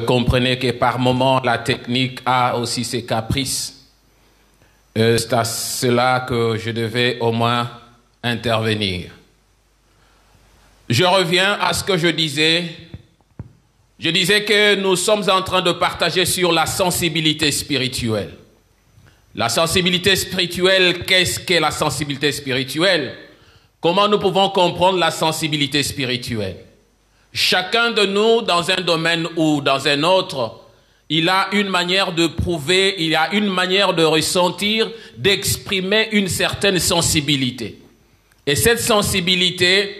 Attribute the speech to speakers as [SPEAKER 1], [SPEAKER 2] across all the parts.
[SPEAKER 1] Comprenez que par moment, la technique a aussi ses caprices. C'est à cela que je devais au moins intervenir. Je reviens à ce que je disais. Je disais que nous sommes en train de partager sur la sensibilité spirituelle. La sensibilité spirituelle, qu'est-ce qu'est la sensibilité spirituelle? Comment nous pouvons comprendre la sensibilité spirituelle? Chacun de nous, dans un domaine ou dans un autre, il a une manière de prouver, il a une manière de ressentir, d'exprimer une certaine sensibilité. Et cette sensibilité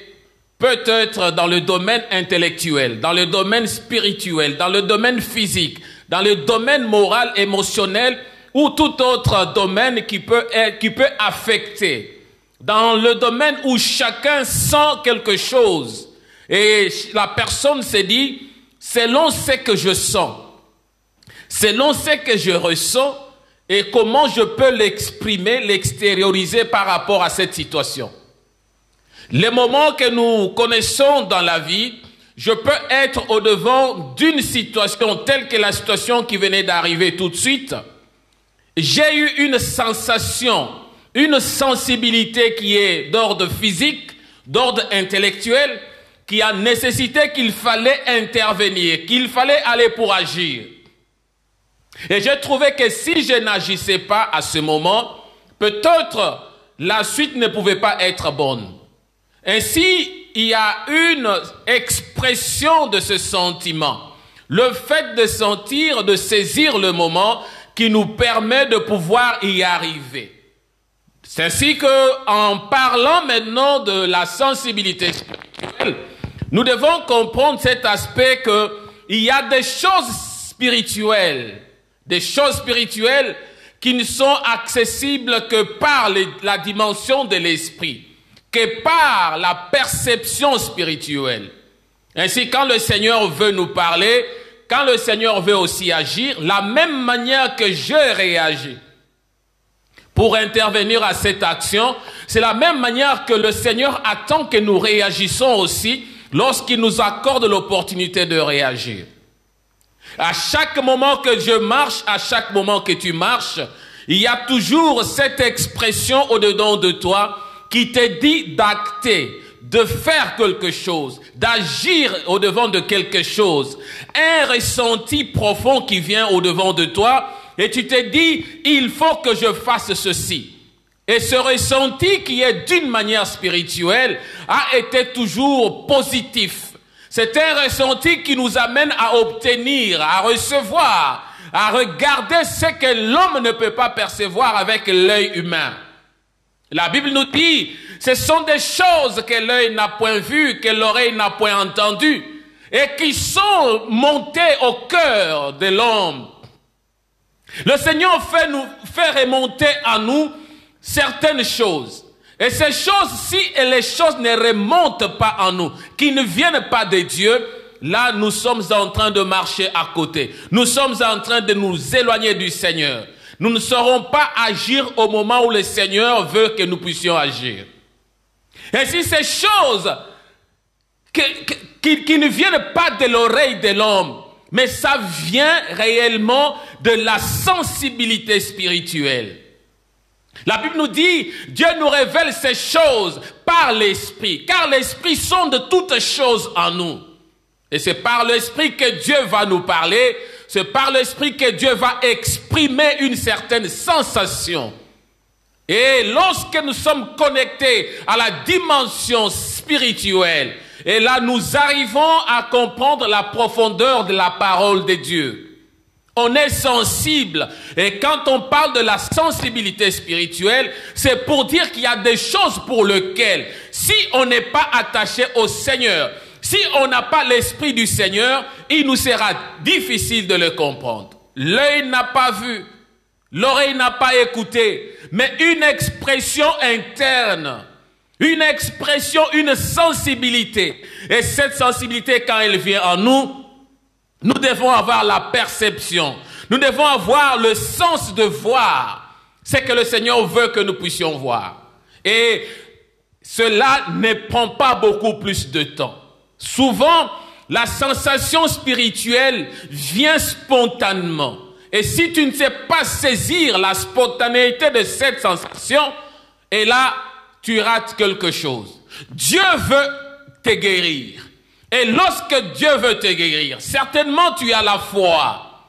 [SPEAKER 1] peut être dans le domaine intellectuel, dans le domaine spirituel, dans le domaine physique, dans le domaine moral, émotionnel ou tout autre domaine qui peut affecter. Dans le domaine où chacun sent quelque chose et la personne se dit, selon ce que je sens, selon ce que je ressens et comment je peux l'exprimer, l'extérioriser par rapport à cette situation. Les moments que nous connaissons dans la vie, je peux être au-devant d'une situation telle que la situation qui venait d'arriver tout de suite. J'ai eu une sensation, une sensibilité qui est d'ordre physique, d'ordre intellectuel, qui a nécessité qu'il fallait intervenir, qu'il fallait aller pour agir. Et j'ai trouvé que si je n'agissais pas à ce moment, peut-être la suite ne pouvait pas être bonne. Ainsi, il y a une expression de ce sentiment. Le fait de sentir, de saisir le moment qui nous permet de pouvoir y arriver. C'est ainsi qu'en parlant maintenant de la sensibilité spirituelle, nous devons comprendre cet aspect qu'il y a des choses spirituelles qui ne sont accessibles que par la dimension de l'esprit, que par la perception spirituelle. Ainsi, quand le Seigneur veut nous parler, quand le Seigneur veut aussi agir, la même manière que je réagis pour intervenir à cette action, c'est la même manière que le Seigneur attend que nous réagissons aussi lorsqu'il nous accorde l'opportunité de réagir. À chaque moment que je marche, à chaque moment que tu marches, il y a toujours cette expression au-dedans de toi qui te dit d'acter, de faire quelque chose, d'agir au-devant de quelque chose. Un ressenti profond qui vient au-devant de toi et tu te dis, il faut que je fasse ceci. Et ce ressenti qui est d'une manière spirituelle a été toujours positif. C'est un ressenti qui nous amène à obtenir, à recevoir, à regarder ce que l'homme ne peut pas percevoir avec l'œil humain. La Bible nous dit, ce sont des choses que l'œil n'a point vues, que l'oreille n'a point entendues, et qui sont montées au cœur de l'homme. Le Seigneur fait remonter à nous certaines choses. Et ces choses, si les choses ne remontent pas en nous, qui ne viennent pas de Dieu, là nous sommes en train de marcher à côté. Nous sommes en train de nous éloigner du Seigneur. Nous ne saurons pas agir au moment où le Seigneur veut que nous puissions agir. Et si ces choses qui ne viennent pas de l'oreille de l'homme, mais ça vient réellement de la sensibilité spirituelle. La Bible nous dit, Dieu nous révèle ces choses par l'Esprit, car l'Esprit sonde toutes choses en nous. Et c'est par l'Esprit que Dieu va nous parler, c'est par l'Esprit que Dieu va exprimer une certaine sensation. Et lorsque nous sommes connectés à la dimension spirituelle, et là nous arrivons à comprendre la profondeur de la parole de Dieu. On est sensible. Et quand on parle de la sensibilité spirituelle, c'est pour dire qu'il y a des choses pour lesquelles, si on n'est pas attaché au Seigneur, si on n'a pas l'esprit du Seigneur, il nous sera difficile de le comprendre. L'œil n'a pas vu, l'oreille n'a pas écouté, mais une expression interne, une expression, une sensibilité. Et cette sensibilité, quand elle vient en nous, nous devons avoir la perception. Nous devons avoir le sens de voir ce que le Seigneur veut que nous puissions voir. Et cela ne prend pas beaucoup plus de temps. Souvent, la sensation spirituelle vient spontanément. Et si tu ne sais pas saisir la spontanéité de cette sensation, et là, tu rates quelque chose. Dieu veut te guérir. Et lorsque Dieu veut te guérir, certainement tu as la foi.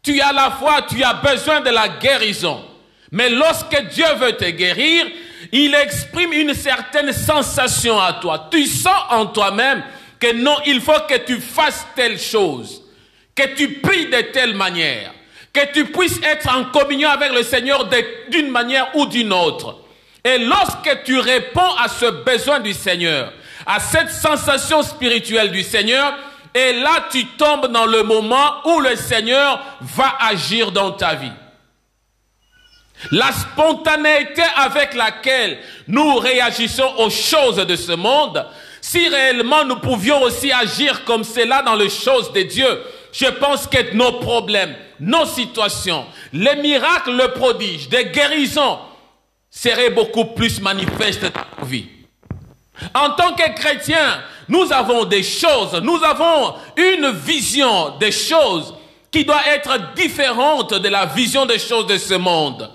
[SPEAKER 1] Tu as la foi, tu as besoin de la guérison. Mais lorsque Dieu veut te guérir, il exprime une certaine sensation à toi. Tu sens en toi-même que non, il faut que tu fasses telle chose, que tu pries de telle manière, que tu puisses être en communion avec le Seigneur d'une manière ou d'une autre. Et lorsque tu réponds à ce besoin du Seigneur, à cette sensation spirituelle du Seigneur, et là tu tombes dans le moment où le Seigneur va agir dans ta vie. La spontanéité avec laquelle nous réagissons aux choses de ce monde, si réellement nous pouvions aussi agir comme cela dans les choses de Dieu, je pense que nos problèmes, nos situations, les miracles, le prodige, des guérisons seraient beaucoup plus manifestes dans nos vies. En tant que chrétiens, nous avons des choses, nous avons une vision des choses qui doit être différente de la vision des choses de ce monde.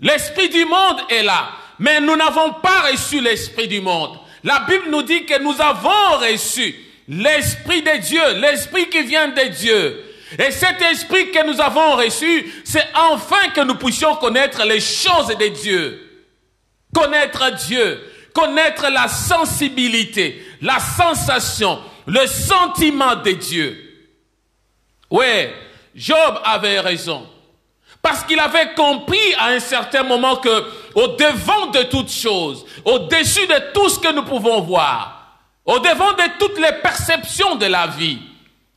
[SPEAKER 1] L'esprit du monde est là, mais nous n'avons pas reçu l'esprit du monde. La Bible nous dit que nous avons reçu l'esprit de Dieu, l'esprit qui vient de Dieu. Et cet esprit que nous avons reçu, c'est enfin que nous puissions connaître les choses de Dieu. Connaître Dieu, connaître la sensibilité, la sensation, le sentiment de Dieu. Oui, Job avait raison. Parce qu'il avait compris à un certain moment que, au-devant de toutes choses, au-dessus de tout ce que nous pouvons voir, au-devant de toutes les perceptions de la vie,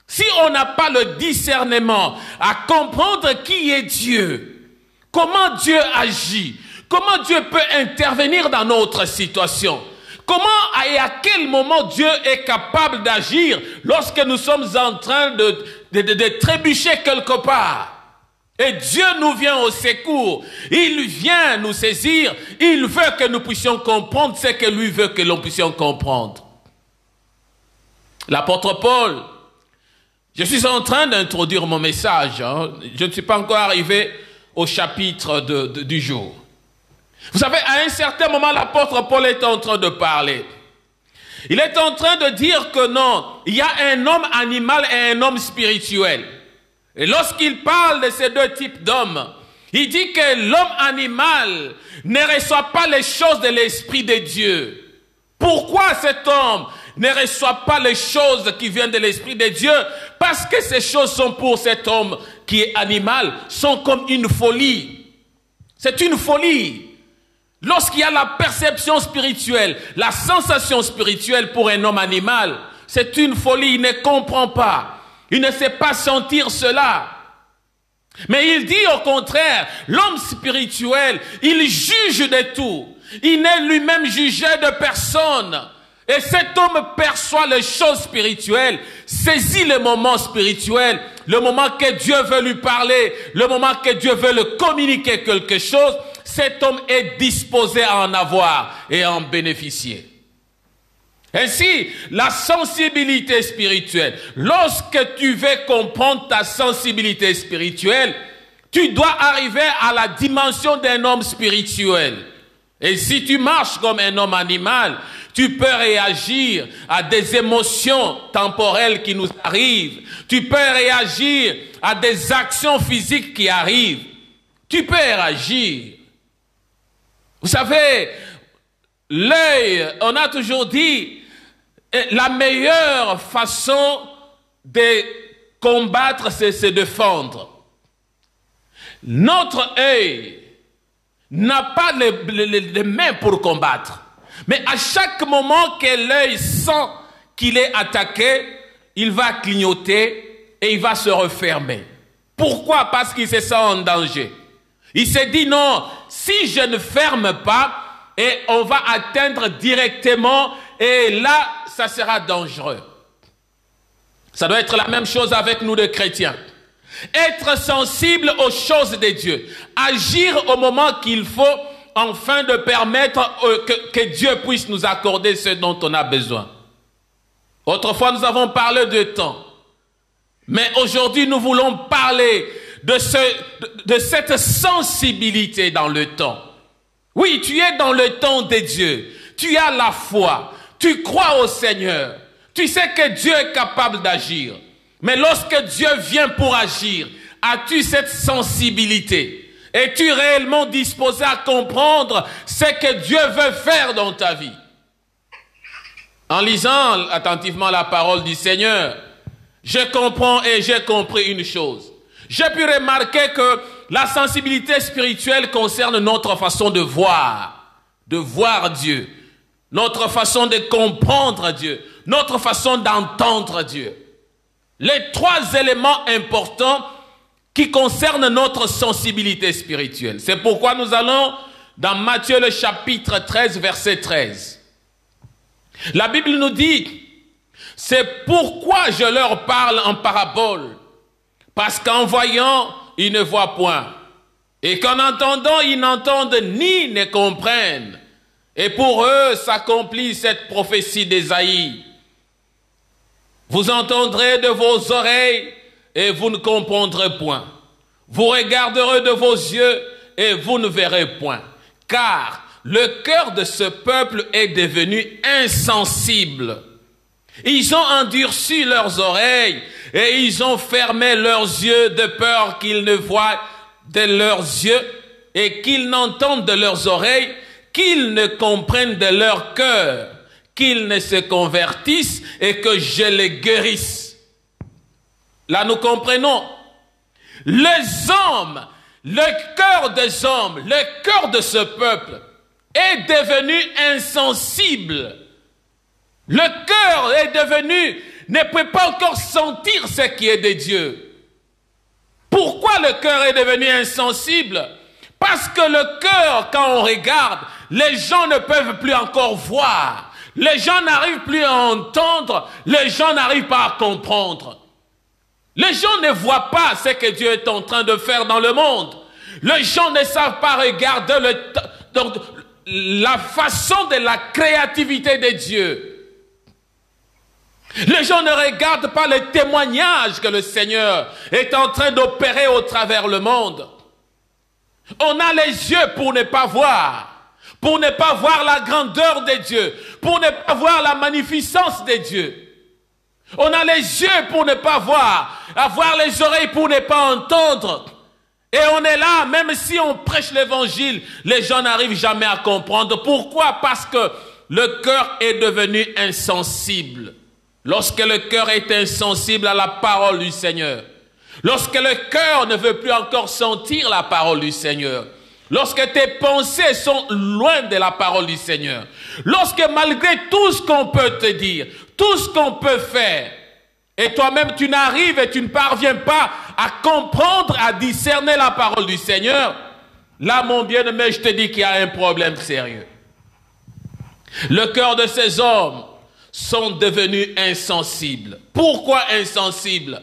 [SPEAKER 1] si on n'a pas le discernement à comprendre qui est Dieu, comment Dieu agit, comment Dieu peut intervenir dans notre situation, comment et à quel moment Dieu est capable d'agir lorsque nous sommes en train de trébucher quelque part. Et Dieu nous vient au secours. Il vient nous saisir. Il veut que nous puissions comprendre ce que lui veut que l'on puisse comprendre. L'apôtre Paul, je suis en train d'introduire mon message. Je ne suis pas encore arrivé au chapitre du jour. Vous savez, à un certain moment, l'apôtre Paul est en train de parler. Il est en train de dire que non, il y a un homme animal et un homme spirituel. Et lorsqu'il parle de ces deux types d'hommes, il dit que l'homme animal ne reçoit pas les choses de l'Esprit de Dieu. Pourquoi cet homme ne reçoit pas les choses qui viennent de l'Esprit de Dieu? Parce que ces choses sont pour cet homme qui est animal, sont comme une folie. C'est une folie. Lorsqu'il y a la perception spirituelle, la sensation spirituelle pour un homme animal, c'est une folie, il ne comprend pas. Il ne sait pas sentir cela. Mais il dit au contraire, l'homme spirituel, il juge de tout. Il n'est lui-même jugé de personne. Et cet homme perçoit les choses spirituelles, saisit le moment spirituel, le moment que Dieu veut lui parler, le moment que Dieu veut lui communiquer quelque chose, cet homme est disposé à en avoir et à en bénéficier. Ainsi, la sensibilité spirituelle, lorsque tu veux comprendre ta sensibilité spirituelle, tu dois arriver à la dimension d'un homme spirituel. Et si tu marches comme un homme animal, tu peux réagir à des émotions temporelles qui nous arrivent. Tu peux réagir à des actions physiques qui arrivent. Tu peux réagir. Vous savez, l'œil, on a toujours dit, la meilleure façon de combattre, c'est se défendre. Notre œil n'a pas les mains pour combattre. Mais à chaque moment que l'œil sent qu'il est attaqué, il va clignoter et il va se refermer. Pourquoi? Parce qu'il se sent en danger. Il s'est dit non, si je ne ferme pas, et on va atteindre directement, et là, ça sera dangereux. Ça doit être la même chose avec nous les chrétiens. Être sensible aux choses de Dieu. Agir au moment qu'il faut, afin de permettre que Dieu puisse nous accorder ce dont on a besoin. Autrefois, nous avons parlé de temps. Mais aujourd'hui, nous voulons parler de cette sensibilité dans le temps. Oui, tu es dans le temps de Dieu. Tu as la foi. Tu crois au Seigneur. Tu sais que Dieu est capable d'agir. Mais lorsque Dieu vient pour agir, as-tu cette sensibilité? Es-tu réellement disposé à comprendre ce que Dieu veut faire dans ta vie? En lisant attentivement la parole du Seigneur, je comprends et j'ai compris une chose. J'ai pu remarquer que la sensibilité spirituelle concerne notre façon de voir Dieu, notre façon de comprendre Dieu, notre façon d'entendre Dieu. Les trois éléments importants qui concernent notre sensibilité spirituelle. C'est pourquoi nous allons dans Matthieu le chapitre 13, verset 13. La Bible nous dit, c'est pourquoi je leur parle en parabole, parce qu'en voyant, ils ne voient point, et qu'en entendant, ils n'entendent ni ne comprennent. Et pour eux s'accomplit cette prophétie d'Ésaïe. Vous entendrez de vos oreilles et vous ne comprendrez point. Vous regarderez de vos yeux et vous ne verrez point. Car le cœur de ce peuple est devenu insensible. Ils ont endurci leurs oreilles et ils ont fermé leurs yeux de peur qu'ils ne voient de leurs yeux et qu'ils n'entendent de leurs oreilles, qu'ils ne comprennent de leur cœur, qu'ils ne se convertissent et que je les guérisse. Là, nous comprenons. Les hommes, le cœur des hommes, le cœur de ce peuple est devenu insensible. Le cœur est devenu, ne peut pas encore sentir ce qui est de Dieu. Pourquoi le cœur est devenu insensible? Parce que le cœur, quand on regarde, les gens ne peuvent plus encore voir. Les gens n'arrivent plus à entendre. Les gens n'arrivent pas à comprendre. Les gens ne voient pas ce que Dieu est en train de faire dans le monde. Les gens ne savent pas regarder la façon de la créativité de Dieu. Les gens ne regardent pas les témoignages que le Seigneur est en train d'opérer au travers le monde. On a les yeux pour ne pas voir la grandeur de Dieu, pour ne pas voir la magnificence de Dieu. On a les yeux pour ne pas voir, avoir les oreilles pour ne pas entendre. Et on est là, même si on prêche l'évangile, les gens n'arrivent jamais à comprendre. Pourquoi? Parce que le cœur est devenu insensible. Lorsque le cœur est insensible à la parole du Seigneur, lorsque le cœur ne veut plus encore sentir la parole du Seigneur, lorsque tes pensées sont loin de la parole du Seigneur, lorsque malgré tout ce qu'on peut te dire, tout ce qu'on peut faire, et toi-même tu n'arrives et tu ne parviens pas à comprendre, à discerner la parole du Seigneur, là mon bien-aimé, je te dis qu'il y a un problème sérieux. Le cœur de ces hommes sont devenus insensibles. Pourquoi insensibles?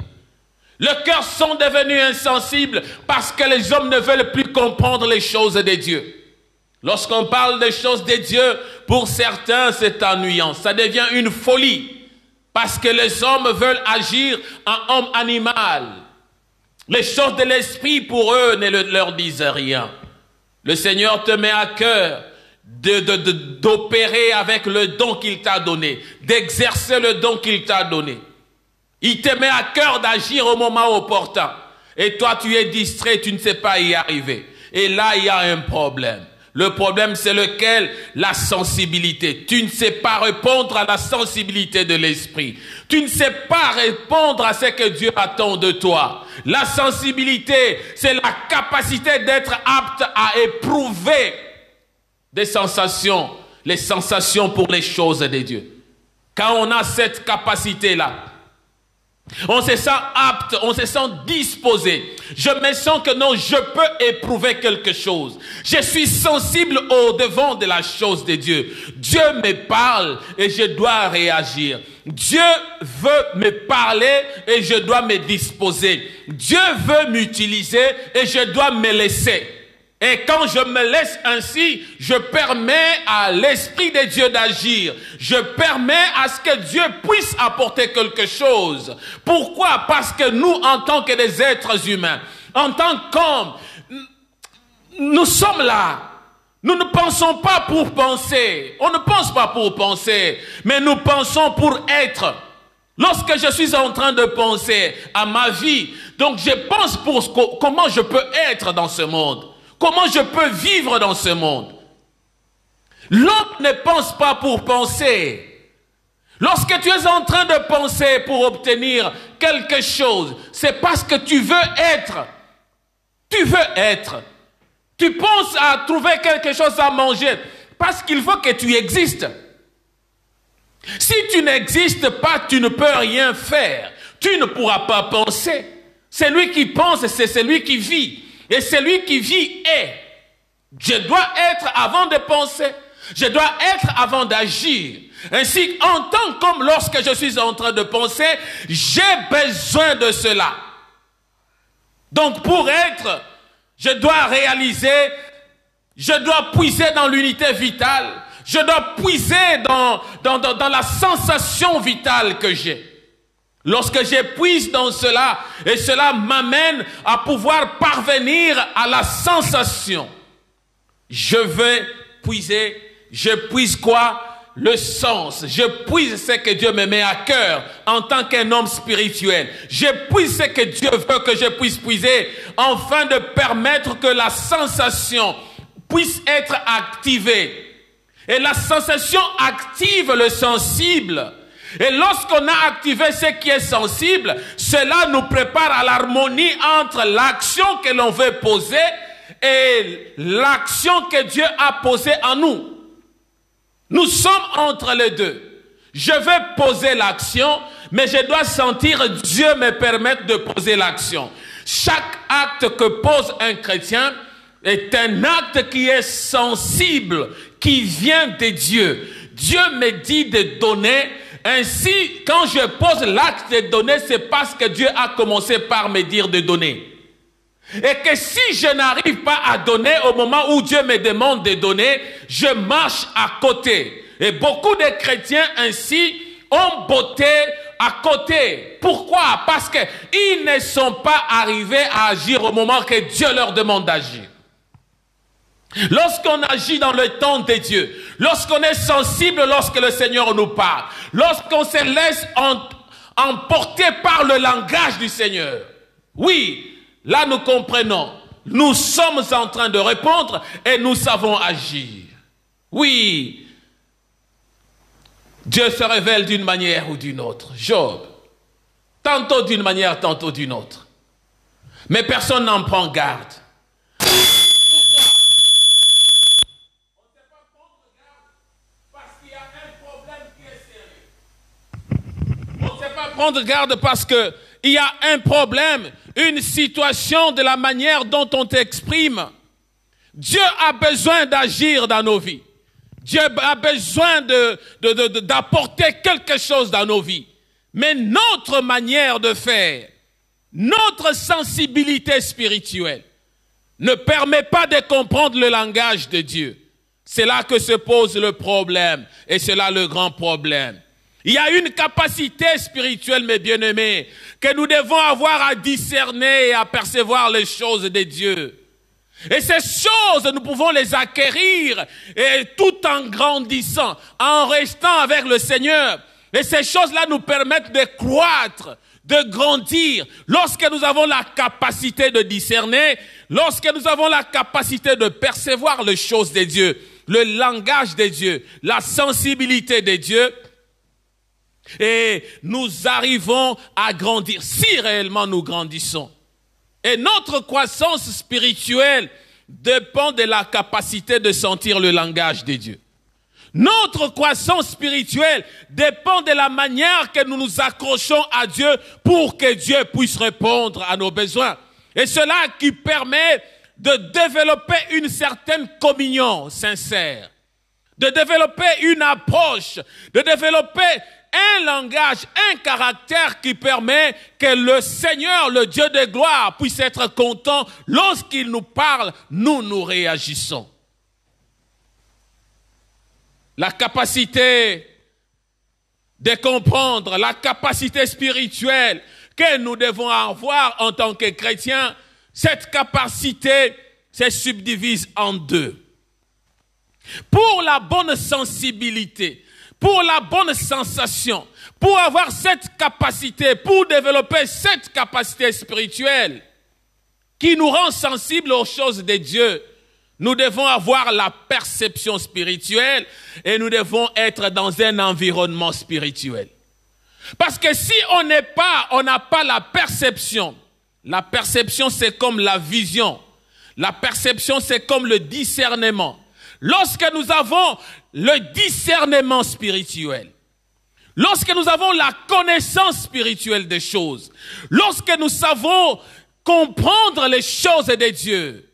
[SPEAKER 1] Le cœur sont devenus insensibles parce que les hommes ne veulent plus comprendre les choses de Dieu. Lorsqu'on parle des choses de Dieu, pour certains c'est ennuyant, ça devient une folie. Parce que les hommes veulent agir en homme animal. Les choses de l'esprit pour eux ne leur disent rien. Le Seigneur te met à cœur d'opérer avec le don qu'il t'a donné, d'exercer le don qu'il t'a donné. Il te met à cœur d'agir au moment opportun. Et toi, tu es distrait, tu ne sais pas y arriver. Et là, il y a un problème. Le problème, c'est lequel? La sensibilité. Tu ne sais pas répondre à la sensibilité de l'esprit. Tu ne sais pas répondre à ce que Dieu attend de toi. La sensibilité, c'est la capacité d'être apte à éprouver des sensations, les sensations pour les choses de Dieu. Quand on a cette capacité-là, on se sent apte, on se sent disposé. Je me sens que non, je peux éprouver quelque chose. Je suis sensible au devant de la chose de Dieu. Dieu me parle et je dois réagir. Dieu veut me parler et je dois me disposer. Dieu veut m'utiliser et je dois me laisser. Et quand je me laisse ainsi, je permets à l'Esprit de Dieu d'agir. Je permets à ce que Dieu puisse apporter quelque chose. Pourquoi? Parce que nous, en tant que des êtres humains, en tant qu'hommes, nous sommes là. Nous ne pensons pas pour penser. On ne pense pas pour penser, mais nous pensons pour être. Lorsque je suis en train de penser à ma vie, donc je pense pour comment je peux être dans ce monde. Comment je peux vivre dans ce monde? L'homme ne pense pas pour penser. Lorsque tu es en train de penser pour obtenir quelque chose, c'est parce que tu veux être. Tu veux être. Tu penses à trouver quelque chose à manger parce qu'il faut que tu existes. Si tu n'existes pas, tu ne peux rien faire. Tu ne pourras pas penser. Celui qui pense, c'est celui qui vit. Et celui qui vit est. Je dois être avant de penser. Je dois être avant d'agir. Ainsi, en tant qu'homme, lorsque je suis en train de penser, j'ai besoin de cela. Donc, pour être, je dois réaliser, je dois puiser dans l'unité vitale. Je dois puiser dans la sensation vitale que j'ai. Lorsque j'épuise dans cela, et cela m'amène à pouvoir parvenir à la sensation. Je vais puiser, je puise quoi? Le sens. Je puise ce que Dieu me met à cœur en tant qu'un homme spirituel. Je puise ce que Dieu veut que je puisse puiser afin de permettre que la sensation puisse être activée. Et la sensation active le sensible. Et lorsqu'on a activé ce qui est sensible, cela nous prépare à l'harmonie entre l'action que l'on veut poser et l'action que Dieu a posée en nous. Nous sommes entre les deux. Je vais poser l'action, mais je dois sentir Dieu me permettre de poser l'action. Chaque acte que pose un chrétien est un acte qui est sensible, qui vient de Dieu. Dieu me dit de donner. Ainsi, quand je pose l'acte de donner, c'est parce que Dieu a commencé par me dire de donner. Et que si je n'arrive pas à donner au moment où Dieu me demande de donner, je marche à côté. Et beaucoup de chrétiens ainsi ont botté à côté. Pourquoi? Parce qu'ils ne sont pas arrivés à agir au moment que Dieu leur demande d'agir. Lorsqu'on agit dans le temps de Dieu, lorsqu'on est sensible lorsque le Seigneur nous parle, lorsqu'on se laisse emporter par le langage du Seigneur, oui, là nous comprenons, nous sommes en train de répondre et nous savons agir. Oui, Dieu se révèle d'une manière ou d'une autre. Job, tantôt d'une manière, tantôt d'une autre. Mais personne n'en prend garde. Prendre garde parce qu'il y a un problème, une situation de la manière dont on t'exprime. Dieu a besoin d'agir dans nos vies. Dieu a besoin d'apporter quelque chose dans nos vies. Mais notre manière de faire, notre sensibilité spirituelle ne permet pas de comprendre le langage de Dieu. C'est là que se pose le problème et c'est là le grand problème. Il y a une capacité spirituelle, mes bien-aimés, que nous devons avoir à discerner et à percevoir les choses de Dieu. Et ces choses, nous pouvons les acquérir et tout en grandissant, en restant avec le Seigneur. Et ces choses-là nous permettent de croître, de grandir. Lorsque nous avons la capacité de discerner, lorsque nous avons la capacité de percevoir les choses de Dieu, le langage de Dieu, la sensibilité de Dieu, et nous arrivons à grandir, si réellement nous grandissons. Et notre croissance spirituelle dépend de la capacité de sentir le langage de Dieu. Notre croissance spirituelle dépend de la manière que nous nous accrochons à Dieu pour que Dieu puisse répondre à nos besoins. Et cela qui permet de développer une certaine communion sincère, de développer une approche, de développer un langage, un caractère qui permet que le Seigneur, le Dieu de gloire, puisse être content. Lorsqu'il nous parle, nous réagissons. La capacité de comprendre, la capacité spirituelle que nous devons avoir en tant que chrétiens, cette capacité se subdivise en deux. Pour la bonne sensibilité, pour la bonne sensation, pour avoir cette capacité, pour développer cette capacité spirituelle qui nous rend sensibles aux choses de Dieu, nous devons avoir la perception spirituelle et nous devons être dans un environnement spirituel. Parce que si on n'a pas la perception c'est comme la vision. La perception c'est comme le discernement. Lorsque nous avons le discernement spirituel, lorsque nous avons la connaissance spirituelle des choses, lorsque nous savons comprendre les choses de Dieu,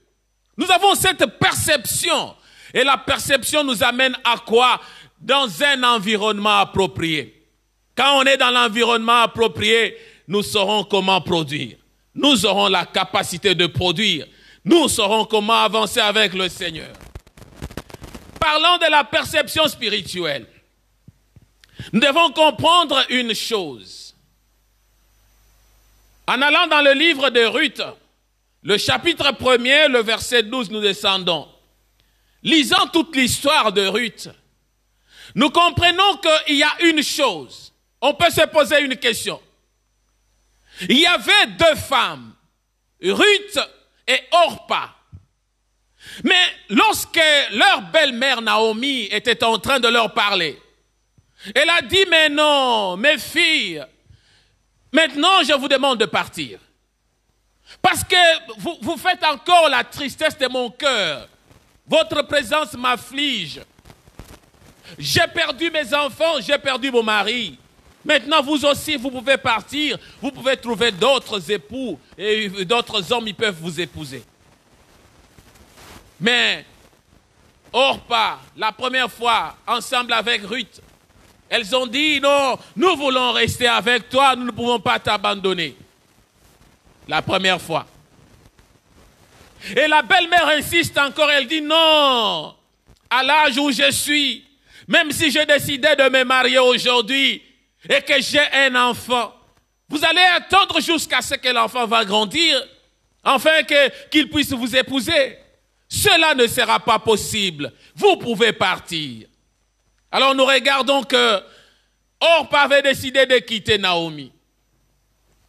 [SPEAKER 1] nous avons cette perception. Et la perception nous amène à quoi? Dans un environnement approprié. Quand on est dans l'environnement approprié, nous saurons comment produire. Nous aurons la capacité de produire. Nous saurons comment avancer avec le Seigneur. Parlons de la perception spirituelle. Nous devons comprendre une chose. En allant dans le livre de Ruth, le chapitre 1er, le verset 12, nous descendons. Lisant toute l'histoire de Ruth, nous comprenons qu'il y a une chose. On peut se poser une question. Il y avait deux femmes, Ruth et Orpa. Mais lorsque leur belle-mère Naomi était en train de leur parler, elle a dit, mais non, mes filles, maintenant je vous demande de partir. Parce que vous faites encore la tristesse de mon cœur. Votre présence m'afflige. J'ai perdu mes enfants, j'ai perdu mon mari. Maintenant, vous aussi, vous pouvez partir. Vous pouvez trouver d'autres époux et d'autres hommes, ils peuvent vous épouser. Mais Orpa, la première fois, ensemble avec Ruth, elles ont dit, non, nous voulons rester avec toi, nous ne pouvons pas t'abandonner. La première fois. Et la belle-mère insiste encore, elle dit, non, à l'âge où je suis, même si j'ai décidé de me marier aujourd'hui et que j'ai un enfant, vous allez attendre jusqu'à ce que l'enfant va grandir, afin qu'il puisse vous épouser. Cela ne sera pas possible. Vous pouvez partir. Alors nous regardons que Orpa avait décidé de quitter Naomi.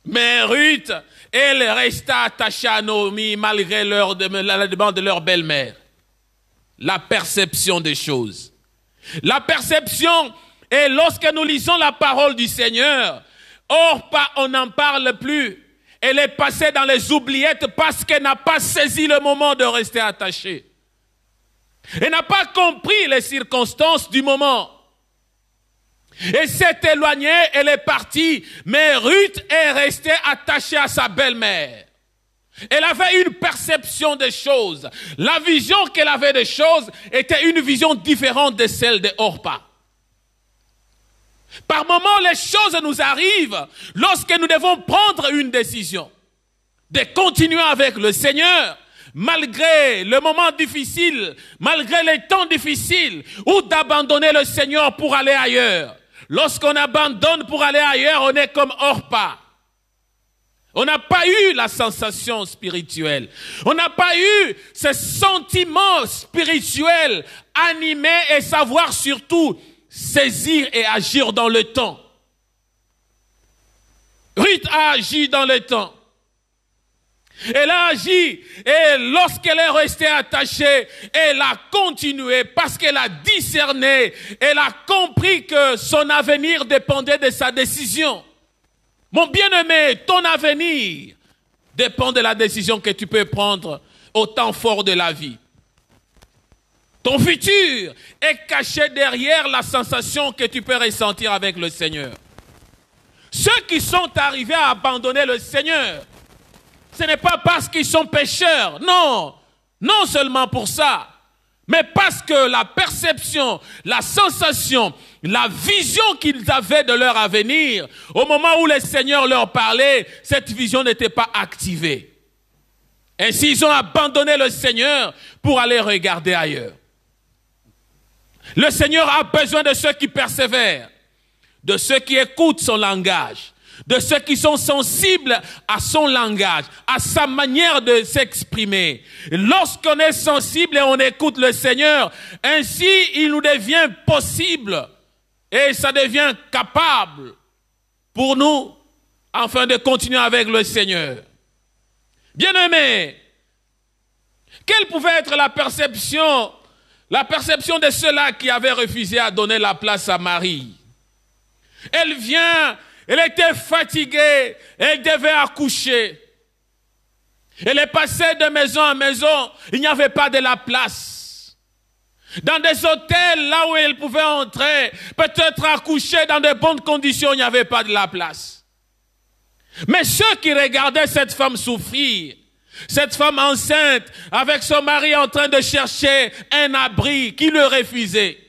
[SPEAKER 1] Mais Ruth, elle resta attachée à Naomi malgré la demande de leur belle-mère. La perception des choses. La perception, et lorsque nous lisons la parole du Seigneur, Orpa, on n'en parle plus. Elle est passée dans les oubliettes parce qu'elle n'a pas saisi le moment de rester attachée. Elle n'a pas compris les circonstances du moment. Elle s'est éloignée, elle est partie, mais Ruth est restée attachée à sa belle-mère. Elle avait une perception des choses. La vision qu'elle avait des choses était une vision différente de celle de Orpa. Par moments, les choses nous arrivent lorsque nous devons prendre une décision de continuer avec le Seigneur malgré le moment difficile, malgré les temps difficiles, ou d'abandonner le Seigneur pour aller ailleurs. Lorsqu'on abandonne pour aller ailleurs, on est comme Orpa. On n'a pas eu la sensation spirituelle. On n'a pas eu ce sentiment spirituel animé et savoir surtout saisir et agir dans le temps. Ruth a agi dans le temps. Elle a agi et lorsqu'elle est restée attachée, elle a continué parce qu'elle a discerné, elle a compris que son avenir dépendait de sa décision. Mon bien-aimé, ton avenir dépend de la décision que tu peux prendre au temps fort de la vie. Ton futur est caché derrière la sensation que tu peux ressentir avec le Seigneur. Ceux qui sont arrivés à abandonner le Seigneur, ce n'est pas parce qu'ils sont pécheurs, non, non seulement pour ça, Mais parce que la perception, la sensation, la vision qu'ils avaient de leur avenir, au moment où le Seigneur leur parlait, cette vision n'était pas activée. Ainsi, ils ont abandonné le Seigneur pour aller regarder ailleurs. Le Seigneur a besoin de ceux qui persévèrent, de ceux qui écoutent son langage, de ceux qui sont sensibles à son langage, à sa manière de s'exprimer. Lorsqu'on est sensible et on écoute le Seigneur, ainsi il nous devient possible et ça devient capable pour nous afin de continuer avec le Seigneur. Bien-aimés, quelle pouvait être la perception de ceux-là qui avaient refusé à donner la place à Marie? Elle vient, elle était fatiguée, elle devait accoucher. Elle est passée de maison en maison, il n'y avait pas de la place. Dans des hôtels, là où elle pouvait entrer, peut-être accoucher dans de bonnes conditions, il n'y avait pas de la place. Mais ceux qui regardaient cette femme souffrir, cette femme enceinte, avec son mari en train de chercher un abri, qui le refusait,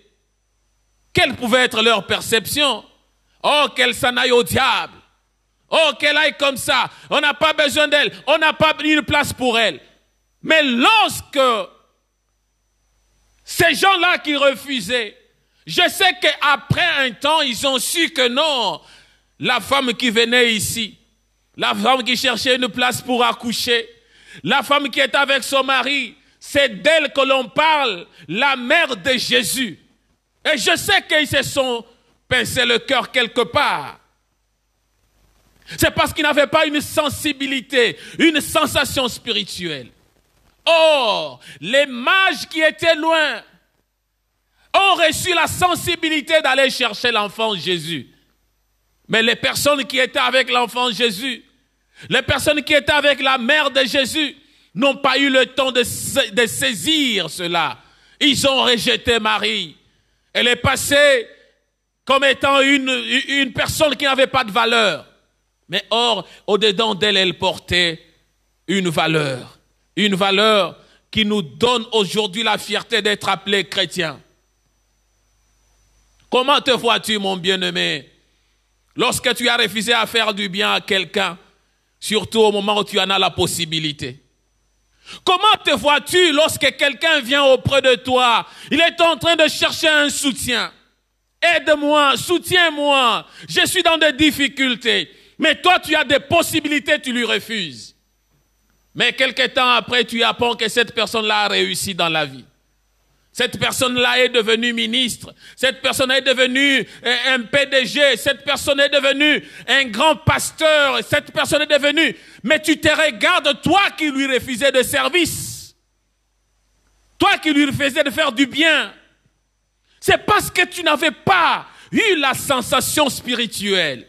[SPEAKER 1] quelle pouvait être leur perception? Oh, qu'elle s'en aille au diable. Oh, qu'elle aille comme ça. On n'a pas besoin d'elle. On n'a pas une place pour elle. Mais lorsque ces gens-là qui refusaient, je sais qu'après un temps, ils ont su que non, la femme qui venait ici, la femme qui cherchait une place pour accoucher, la femme qui est avec son mari, c'est d'elle que l'on parle, la mère de Jésus. Et je sais qu'ils se sont pincé le cœur quelque part. C'est parce qu'ils n'avaient pas une sensibilité, une sensation spirituelle. Or, les mages qui étaient loin ont reçu la sensibilité d'aller chercher l'enfant Jésus. Mais les personnes qui étaient avec l'enfant Jésus, les personnes qui étaient avec la mère de Jésus, n'ont pas eu le temps de saisir cela. Ils ont rejeté Marie. Elle est passée comme étant une personne qui n'avait pas de valeur. Mais or, au-dedans d'elle, elle portait une valeur qui nous donne aujourd'hui la fierté d'être appelés chrétiens. Comment te vois-tu, mon bien-aimé, lorsque tu as refusé à faire du bien à quelqu'un, surtout au moment où tu en as la possibilité? Comment te vois-tu lorsque quelqu'un vient auprès de toi, il est en train de chercher un soutien? Aide-moi, soutiens-moi, je suis dans des difficultés. Mais toi, tu as des possibilités, tu lui refuses. Mais quelque temps après, tu apprends que cette personne-là a réussi dans la vie. Cette personne-là est devenue ministre. Cette personne est devenue un PDG. Cette personne est devenue un grand pasteur. Cette personne est devenue... Mais tu te regardes, toi qui lui refusais de service. Toi qui lui refusais de faire du bien. C'est parce que tu n'avais pas eu la sensation spirituelle.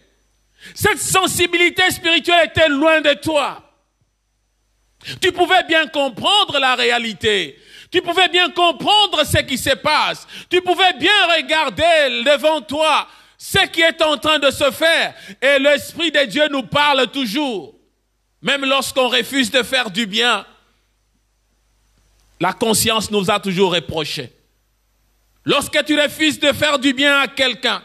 [SPEAKER 1] Cette sensibilité spirituelle était loin de toi. Tu pouvais bien comprendre la réalité. Tu pouvais bien comprendre ce qui se passe. Tu pouvais bien regarder devant toi ce qui est en train de se faire. Et l'Esprit de Dieu nous parle toujours. Même lorsqu'on refuse de faire du bien, la conscience nous a toujours reproché. Lorsque tu refuses de faire du bien à quelqu'un,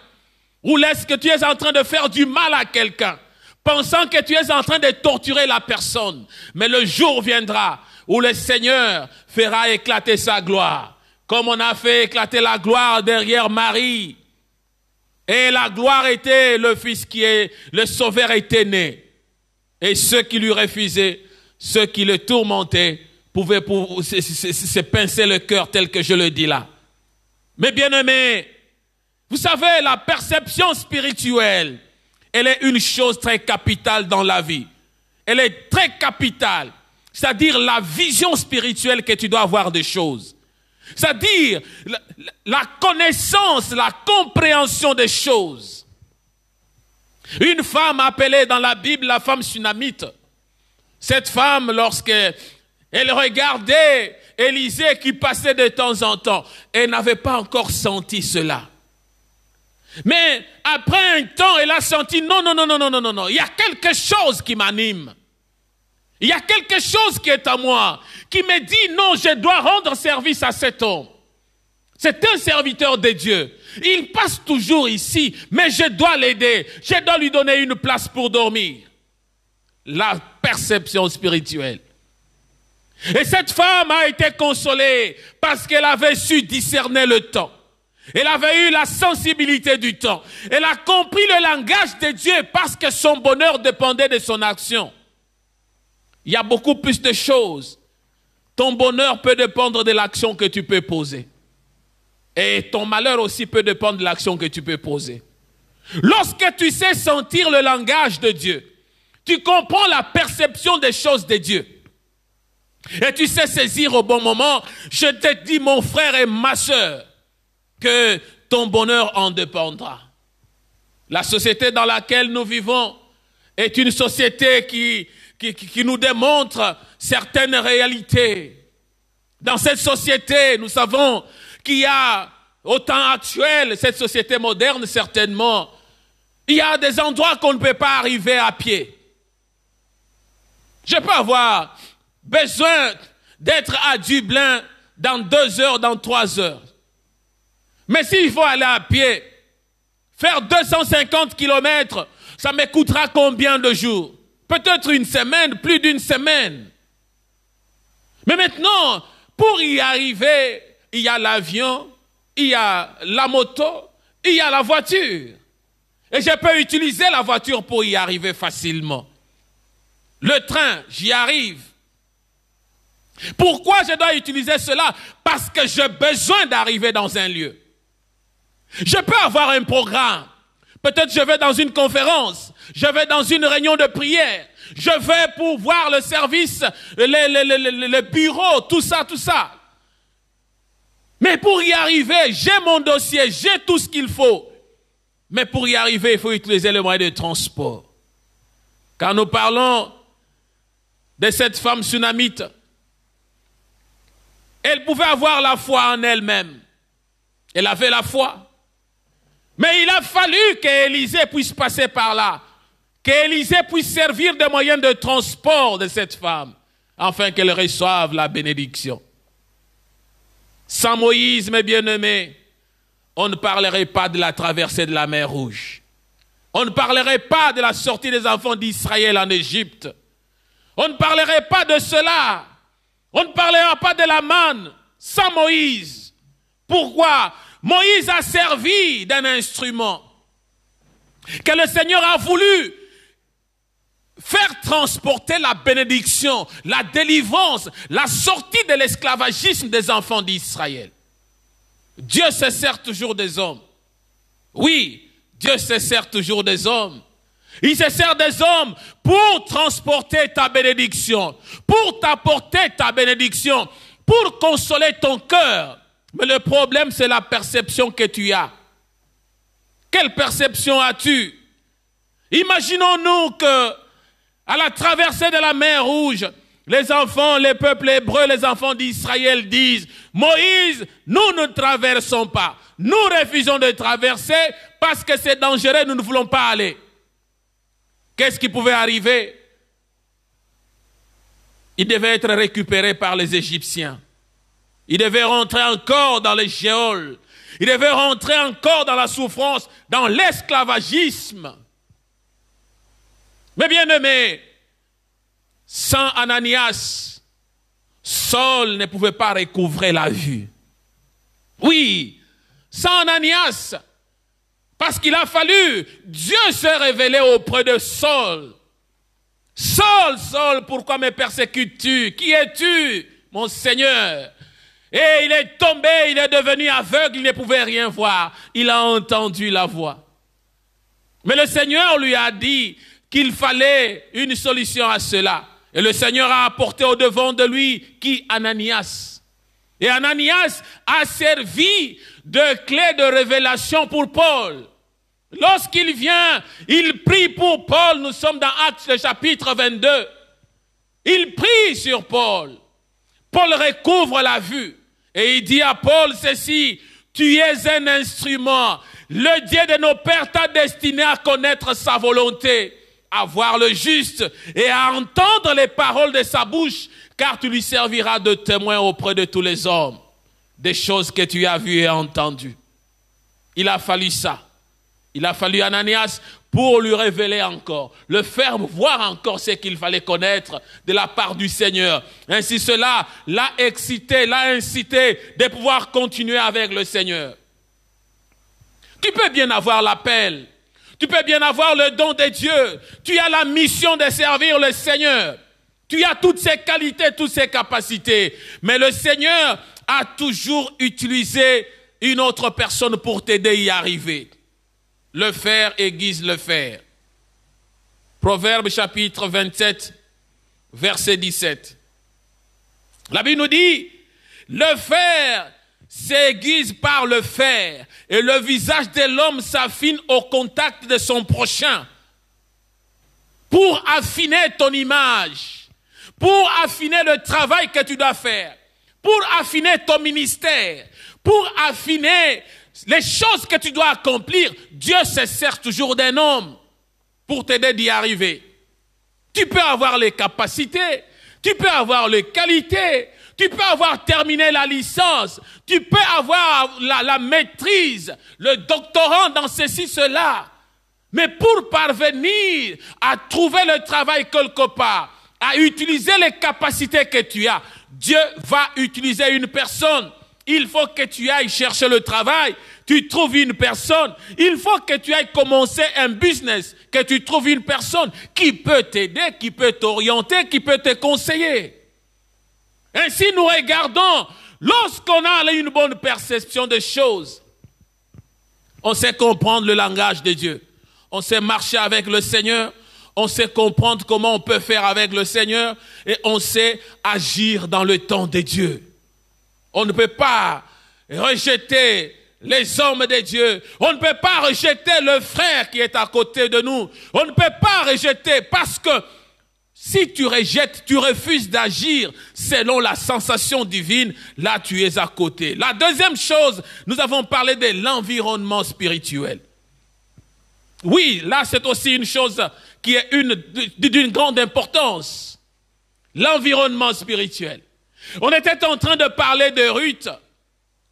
[SPEAKER 1] ou lorsque tu es en train de faire du mal à quelqu'un, pensant que tu es en train de torturer la personne, mais le jour viendra où le Seigneur fera éclater sa gloire, comme on a fait éclater la gloire derrière Marie. Et la gloire était le Fils qui est, le Sauveur était né. Et ceux qui lui refusaient, ceux qui le tourmentaient, pouvaient se pincer le cœur tel que je le dis là. Mais bien-aimés, vous savez, la perception spirituelle, elle est une chose très capitale dans la vie. Elle est très capitale. C'est-à-dire la vision spirituelle que tu dois avoir des choses. C'est-à-dire la connaissance, la compréhension des choses. Une femme appelée dans la Bible la femme sunamite. Cette femme, lorsqu'elle regardait Élisée qui passait de temps en temps, elle n'avait pas encore senti cela. Mais après un temps, elle a senti non, il y a quelque chose qui m'anime. Il y a quelque chose qui est à moi, qui me dit non, je dois rendre service à cet homme. C'est un serviteur de Dieu. Il passe toujours ici, mais je dois l'aider. Je dois lui donner une place pour dormir. La perception spirituelle. Et cette femme a été consolée parce qu'elle avait su discerner le temps. Elle avait eu la sensibilité du temps. Elle a compris le langage de Dieu parce que son bonheur dépendait de son action. Il y a beaucoup plus de choses. Ton bonheur peut dépendre de l'action que tu peux poser. Et ton malheur aussi peut dépendre de l'action que tu peux poser. Lorsque tu sais sentir le langage de Dieu, tu comprends la perception des choses de Dieu. Et tu sais saisir au bon moment, je te dis mon frère et ma sœur, que ton bonheur en dépendra. La société dans laquelle nous vivons est une société qui nous démontre certaines réalités. Dans cette société, nous savons qu'il y a, au temps actuel, cette société moderne certainement, il y a des endroits qu'on ne peut pas arriver à pied. Je peux avoir besoin d'être à Dublin dans 2 heures, dans 3 heures. Mais s'il faut aller à pied, faire 250 kilomètres, ça me coûtera combien de jours? Peut-être une semaine, plus d'une semaine. Mais maintenant, pour y arriver, il y a l'avion, il y a la moto, il y a la voiture. Et je peux utiliser la voiture pour y arriver facilement. Le train, j'y arrive. Pourquoi je dois utiliser cela? Parce que j'ai besoin d'arriver dans un lieu. Je peux avoir un programme. Peut-être je vais dans une conférence, je vais dans une réunion de prière, je vais pour voir le service, le bureau, tout ça. Mais pour y arriver, j'ai mon dossier, j'ai tout ce qu'il faut. Mais pour y arriver, il faut utiliser le moyen de transport. Quand nous parlons de cette femme sunamite, elle pouvait avoir la foi en elle-même. Elle avait la foi. Mais il a fallu qu'Élisée puisse passer par là, qu'Élisée puisse servir de moyen de transport de cette femme, afin qu'elle reçoive la bénédiction. Sans Moïse, mes bien-aimés, on ne parlerait pas de la traversée de la mer Rouge. On ne parlerait pas de la sortie des enfants d'Israël en Égypte. On ne parlerait pas de cela. On ne parlera pas de la manne sans Moïse. Pourquoi? Moïse a servi d'un instrument que le Seigneur a voulu faire transporter la bénédiction, la délivrance, la sortie de l'esclavagisme des enfants d'Israël. Dieu se sert toujours des hommes. Oui, Dieu se sert toujours des hommes. Il se sert des hommes pour transporter ta bénédiction, pour t'apporter ta bénédiction, pour consoler ton cœur. Mais le problème, c'est la perception que tu as. Quelle perception as-tu? Imaginons-nous que, à la traversée de la mer Rouge, les enfants, les peuples hébreux, les enfants d'Israël disent, Moïse, nous ne traversons pas. Nous refusons de traverser parce que c'est dangereux, nous ne voulons pas aller. Qu'est-ce qui pouvait arriver? Il devait être récupéré par les Égyptiens. Il devait rentrer encore dans les géoles. Il devait rentrer encore dans la souffrance, dans l'esclavagisme. Mais bien aimé, sans Ananias, Saul ne pouvait pas recouvrer la vue. Oui, sans Ananias, parce qu'il a fallu Dieu se révéler auprès de Saul. Saul, Saul, pourquoi me persécutes-tu? Qui es-tu, mon Seigneur? Et il est tombé, il est devenu aveugle, il ne pouvait rien voir. Il a entendu la voix. Mais le Seigneur lui a dit qu'il fallait une solution à cela. Et le Seigneur a apporté au devant de lui qui? Ananias. Et Ananias a servi de clé de révélation pour Paul. Lorsqu'il vient, il prie pour Paul. Nous sommes dans Actes le chapitre 22. Il prie sur Paul. Paul recouvre la vue. Et il dit à Paul ceci: tu es un instrument. Le Dieu de nos pères t'a destiné à connaître sa volonté, à voir le juste et à entendre les paroles de sa bouche, car tu lui serviras de témoin auprès de tous les hommes. des choses que tu as vues et entendues. Il a fallu ça. Il a fallu Ananias pour lui révéler encore, le faire voir encore ce qu'il fallait connaître de la part du Seigneur. Ainsi cela l'a excité, l'a incité de pouvoir continuer avec le Seigneur. Tu peux bien avoir l'appel, tu peux bien avoir le don de Dieu, tu as la mission de servir le Seigneur, tu as toutes ses qualités, toutes ses capacités, mais le Seigneur a toujours utilisé une autre personne pour t'aider à y arriver. Le fer aiguise le fer. Proverbe chapitre 27, verset 17. La Bible nous dit, le fer s'aiguise par le fer et le visage de l'homme s'affine au contact de son prochain. Pour affiner ton image, pour affiner le travail que tu dois faire, pour affiner ton ministère, pour affiner les choses que tu dois accomplir, Dieu se sert toujours d'un homme pour t'aider d'y arriver. Tu peux avoir les capacités, tu peux avoir les qualités, tu peux avoir terminé la licence, tu peux avoir la maîtrise, le doctorat dans ceci, cela. Mais pour parvenir à trouver le travail quelque part, à utiliser les capacités que tu as, Dieu va utiliser une personne. Il faut que tu ailles chercher le travail, tu trouves une personne. Il faut que tu ailles commencer un business, que tu trouves une personne qui peut t'aider, qui peut t'orienter, qui peut te conseiller. Ainsi nous regardons, lorsqu'on a une bonne perception des choses, on sait comprendre le langage de Dieu. On sait marcher avec le Seigneur, on sait comprendre comment on peut faire avec le Seigneur et on sait agir dans le temps de Dieu. On ne peut pas rejeter les hommes de Dieu. On ne peut pas rejeter le frère qui est à côté de nous. On ne peut pas rejeter parce que si tu rejettes, tu refuses d'agir selon la sensation divine, là tu es à côté. La deuxième chose, nous avons parlé de l'environnement spirituel. Oui, là c'est aussi une chose qui est d'une grande importance. L'environnement spirituel. On était en train de parler de Ruth,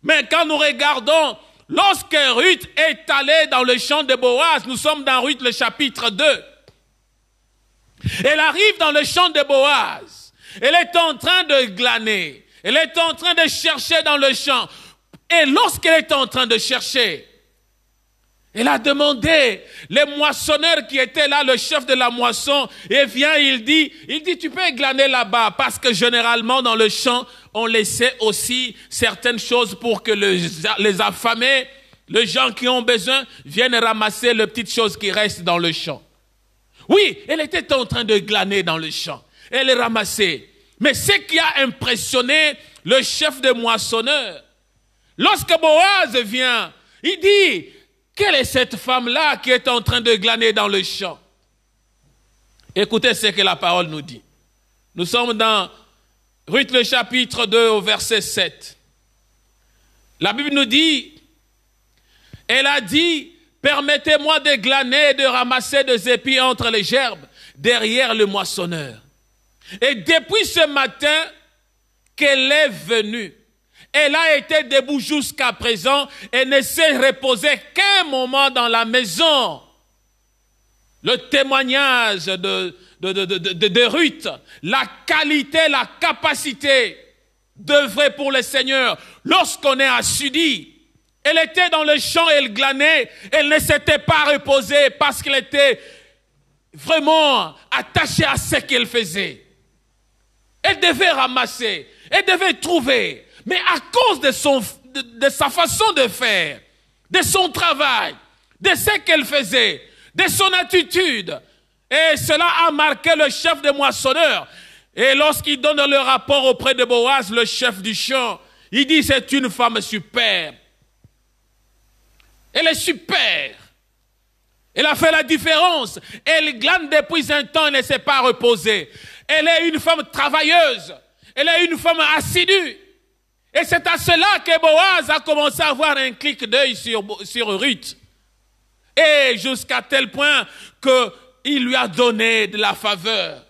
[SPEAKER 1] mais quand nous regardons, lorsque Ruth est allée dans le champ de Boaz, nous sommes dans Ruth le chapitre 2. Elle arrive dans le champ de Boaz, elle est en train de glaner, elle est en train de chercher dans le champ. Et lorsqu'elle est en train de chercher, elle a demandé, les moissonneurs qui étaient là, le chef de la moisson, et vient, il dit, tu peux glaner là-bas, parce que généralement dans le champ, on laissait aussi certaines choses pour que les affamés, les gens qui ont besoin, viennent ramasser les petites choses qui restent dans le champ. Oui, elle était en train de glaner dans le champ, elle les ramassait. Mais ce qui a impressionné le chef des moissonneurs, lorsque Boaz vient, il dit, quelle est cette femme-là qui est en train de glaner dans le champ? Écoutez ce que la parole nous dit. Nous sommes dans Ruth le chapitre 2 au verset 7. La Bible nous dit, elle a dit, permettez-moi de glaner et de ramasser des épis entre les gerbes derrière le moissonneur. Et depuis ce matin qu'elle est venue, elle a été debout jusqu'à présent et ne s'est reposée qu'un moment dans la maison. Le témoignage de Ruth, la qualité, la capacité d'œuvrer pour le Seigneur. Lorsqu'on est à Sudi, elle était dans le champ, elle glanait, elle ne s'était pas reposée parce qu'elle était vraiment attachée à ce qu'elle faisait. Elle devait ramasser, elle devait trouver. Mais à cause de sa façon de faire, de son travail, de ce qu'elle faisait, de son attitude, et cela a marqué le chef des moissonneurs. Et lorsqu'il donne le rapport auprès de Boaz, le chef du champ, il dit c'est une femme superbe. Elle est super. Elle a fait la différence. Elle glane depuis un temps et ne s'est pas reposée. Elle est une femme travailleuse. Elle est une femme assidue. Et c'est à cela que Boaz a commencé à avoir un clic d'œil sur Ruth. Et jusqu'à tel point qu'il lui a donné de la faveur.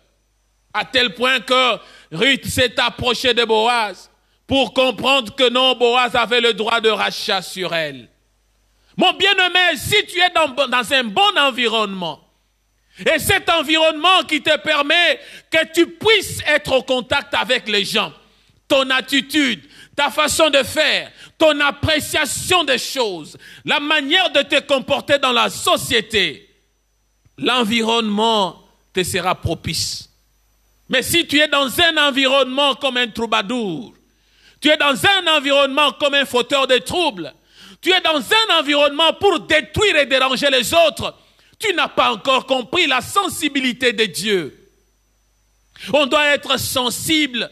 [SPEAKER 1] À tel point que Ruth s'est approchée de Boaz pour comprendre que non, Boaz avait le droit de rachat sur elle. Mon bien-aimé, si tu es dans un bon environnement, et cet environnement qui te permet que tu puisses être au contact avec les gens, ton attitude, ta façon de faire, ton appréciation des choses, la manière de te comporter dans la société, l'environnement te sera propice. Mais si tu es dans un environnement comme un troubadour, tu es dans un environnement comme un fauteur de troubles, tu es dans un environnement pour détruire et déranger les autres, tu n'as pas encore compris la sensibilité de Dieu. On doit être sensible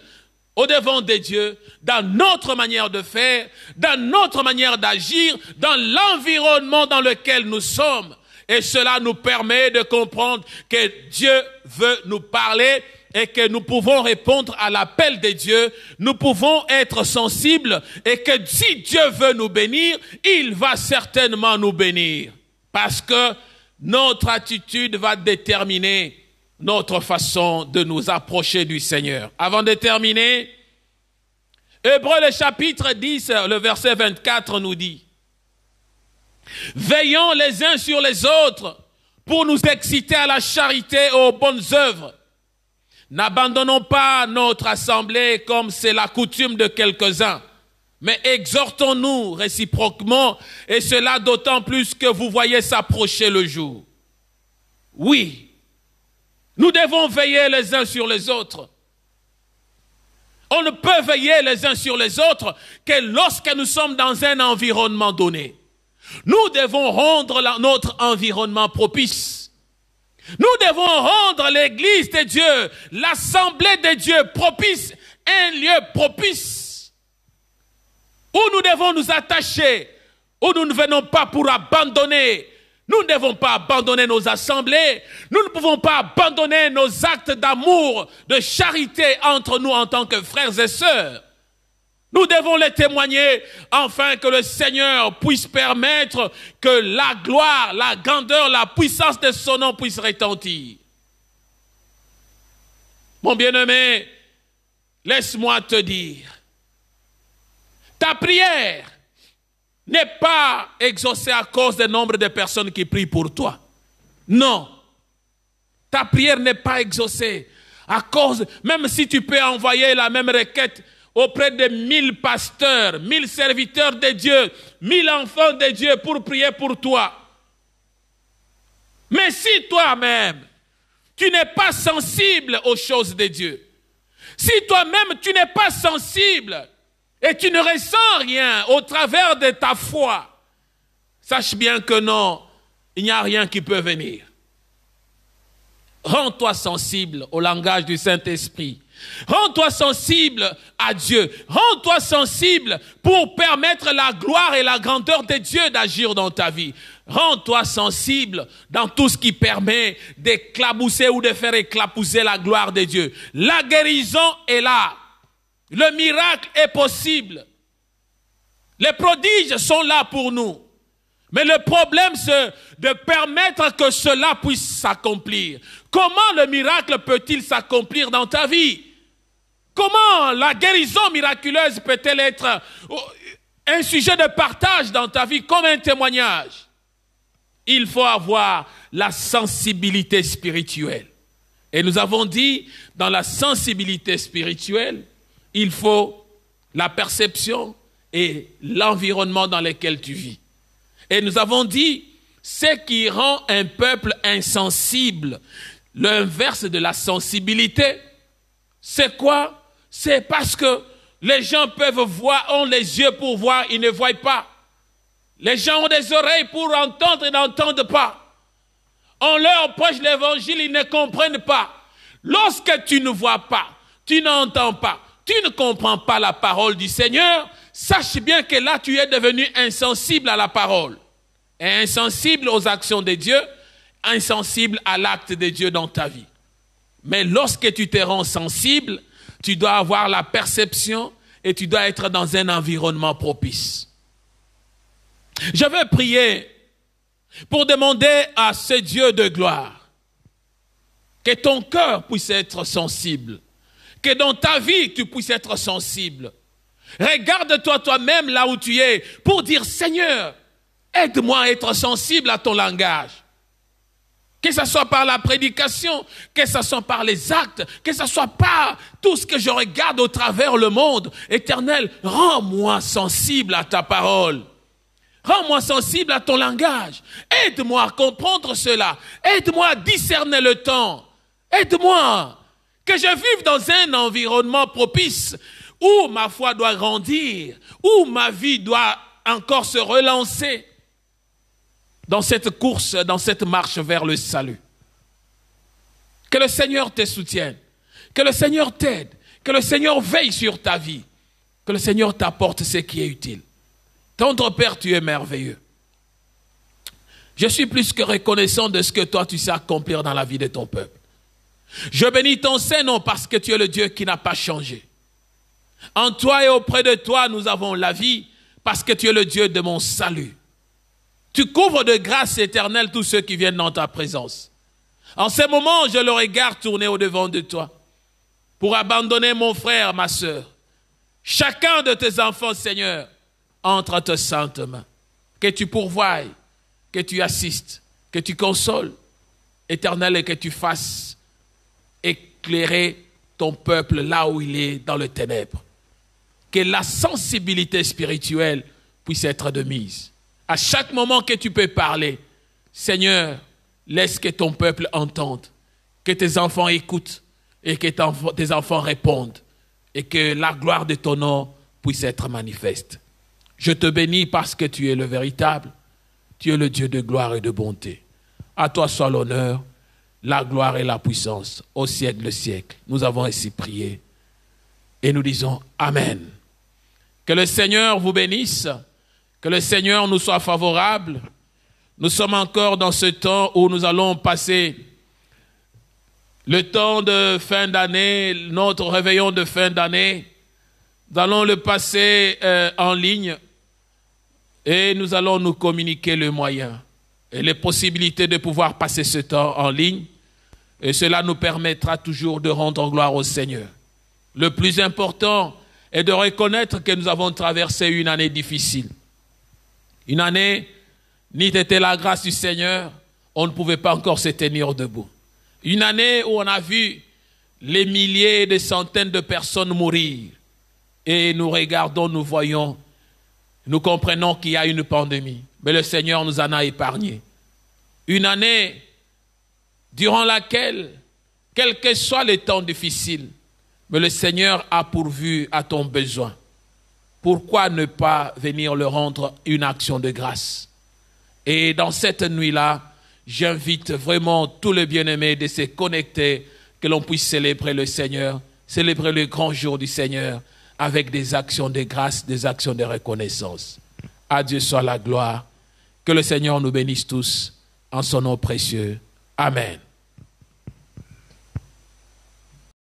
[SPEAKER 1] au-devant de Dieu, dans notre manière de faire, dans notre manière d'agir, dans l'environnement dans lequel nous sommes. Et cela nous permet de comprendre que Dieu veut nous parler et que nous pouvons répondre à l'appel de Dieu. Nous pouvons être sensibles et que si Dieu veut nous bénir, il va certainement nous bénir. Parce que notre attitude va déterminer notre façon de nous approcher du Seigneur. Avant de terminer, Hébreux le chapitre 10, le verset 24 nous dit: veillons les uns sur les autres pour nous exciter à la charité et aux bonnes œuvres. N'abandonnons pas notre assemblée comme c'est la coutume de quelques-uns, mais exhortons-nous réciproquement, et cela d'autant plus que vous voyez s'approcher le jour. Oui, nous devons veiller les uns sur les autres. On ne peut veiller les uns sur les autres que lorsque nous sommes dans un environnement donné. Nous devons rendre notre environnement propice. Nous devons rendre l'église de Dieu, l'assemblée de Dieu propice, un lieu propice où nous devons nous attacher, où nous ne venons pas pour abandonner. Nous ne devons pas abandonner nos assemblées. Nous ne pouvons pas abandonner nos actes d'amour, de charité entre nous en tant que frères et sœurs. Nous devons les témoigner afin que le Seigneur puisse permettre que la gloire, la grandeur, la puissance de son nom puisse retentir. Mon bien-aimé, laisse-moi te dire, ta prière n'est pas exaucée à cause du nombre de personnes qui prient pour toi. Non. Ta prière n'est pas exaucée à cause, même si tu peux envoyer la même requête auprès de 1000 pasteurs, 1000 serviteurs de Dieu, 1000 enfants de Dieu pour prier pour toi. Mais si toi-même, tu n'es pas sensible aux choses de Dieu, si toi-même tu n'es pas sensible et tu ne ressens rien au travers de ta foi, sache bien que non, il n'y a rien qui peut venir. Rends-toi sensible au langage du Saint-Esprit. Rends-toi sensible à Dieu. Rends-toi sensible pour permettre la gloire et la grandeur de Dieu d'agir dans ta vie. Rends-toi sensible dans tout ce qui permet d'éclabousser ou de faire éclabousser la gloire de Dieu. La guérison est là. Le miracle est possible. Les prodiges sont là pour nous. Mais le problème, c'est de permettre que cela puisse s'accomplir. Comment le miracle peut-il s'accomplir dans ta vie? Comment la guérison miraculeuse peut-elle être un sujet de partage dans ta vie comme un témoignage? Il faut avoir la sensibilité spirituelle. Et nous avons dit, dans la sensibilité spirituelle, il faut la perception et l'environnement dans lequel tu vis. Et nous avons dit, ce qui rend un peuple insensible, l'inverse de la sensibilité, c'est quoi? C'est parce que les gens peuvent voir, ont les yeux pour voir, ils ne voient pas. Les gens ont des oreilles pour entendre, ils n'entendent pas. On leur prêche l'évangile, ils ne comprennent pas. Lorsque tu ne vois pas, tu n'entends pas, tu ne comprends pas la parole du Seigneur, sache bien que là, tu es devenu insensible à la parole. Et insensible aux actions de Dieu, insensible à l'acte de Dieu dans ta vie. Mais lorsque tu te rends sensible, tu dois avoir la perception et tu dois être dans un environnement propice. Je veux prier pour demander à ce Dieu de gloire que ton cœur puisse être sensible, que dans ta vie tu puisses être sensible, Regarde-toi toi-même là où tu es pour dire, Seigneur, aide-moi à être sensible à ton langage. Que ce soit par la prédication, que ce soit par les actes, que ce soit par tout ce que je regarde au travers le monde. Éternel, rends-moi sensible à ta parole. Rends-moi sensible à ton langage. Aide-moi à comprendre cela. Aide-moi à discerner le temps. Aide-moi que je vive dans un environnement propice où ma foi doit grandir, où ma vie doit encore se relancer dans cette course, dans cette marche vers le salut. Que le Seigneur te soutienne, que le Seigneur t'aide, que le Seigneur veille sur ta vie, que le Seigneur t'apporte ce qui est utile. Tendre Père, tu es merveilleux. Je suis plus que reconnaissant de ce que toi tu sais accomplir dans la vie de ton peuple. Je bénis ton Saint-Nom parce que tu es le Dieu qui n'a pas changé. En toi et auprès de toi, nous avons la vie parce que tu es le Dieu de mon salut. Tu couvres de grâce éternelle tous ceux qui viennent dans ta présence. En ce moment, je le regarde tourner au-devant de toi pour abandonner mon frère, ma sœur. Chacun de tes enfants, Seigneur, entre tes saintes mains. Que tu pourvoies, que tu assistes, que tu consoles, éternel, et que tu fasses éclairer ton peuple là où il est dans le ténèbre. Que la sensibilité spirituelle puisse être de mise. À chaque moment que tu peux parler, Seigneur, laisse que ton peuple entende, que tes enfants écoutent et que tes enfants répondent et que la gloire de ton nom puisse être manifeste. Je te bénis parce que tu es le véritable, tu es le Dieu de gloire et de bonté. À toi soit l'honneur, la gloire et la puissance au siècle des siècles. Nous avons ainsi prié et nous disons Amen. Que le Seigneur vous bénisse. Que le Seigneur nous soit favorable. Nous sommes encore dans ce temps où nous allons passer le temps de fin d'année, notre réveillon de fin d'année. Nous allons le passer en ligne et nous allons nous communiquer le moyen et les possibilités de pouvoir passer ce temps en ligne. Et cela nous permettra toujours de rendre gloire au Seigneur. Le plus important est de reconnaître que nous avons traversé une année difficile. Une année, ni était la grâce du Seigneur, on ne pouvait pas encore se tenir debout. Une année où on a vu les milliers et des centaines de personnes mourir. Et nous regardons, nous voyons, nous comprenons qu'il y a une pandémie. Mais le Seigneur nous en a épargnés. Une année durant laquelle, quel que soit le temps difficile, mais le Seigneur a pourvu à ton besoin. Pourquoi ne pas venir le rendre une action de grâce? Et dans cette nuit-là, j'invite vraiment tous les bien-aimés de se connecter, que l'on puisse célébrer le Seigneur, célébrer le grand jour du Seigneur avec des actions de grâce, des actions de reconnaissance. À Dieu soit la gloire. Que le Seigneur nous bénisse tous en son nom précieux. Amen.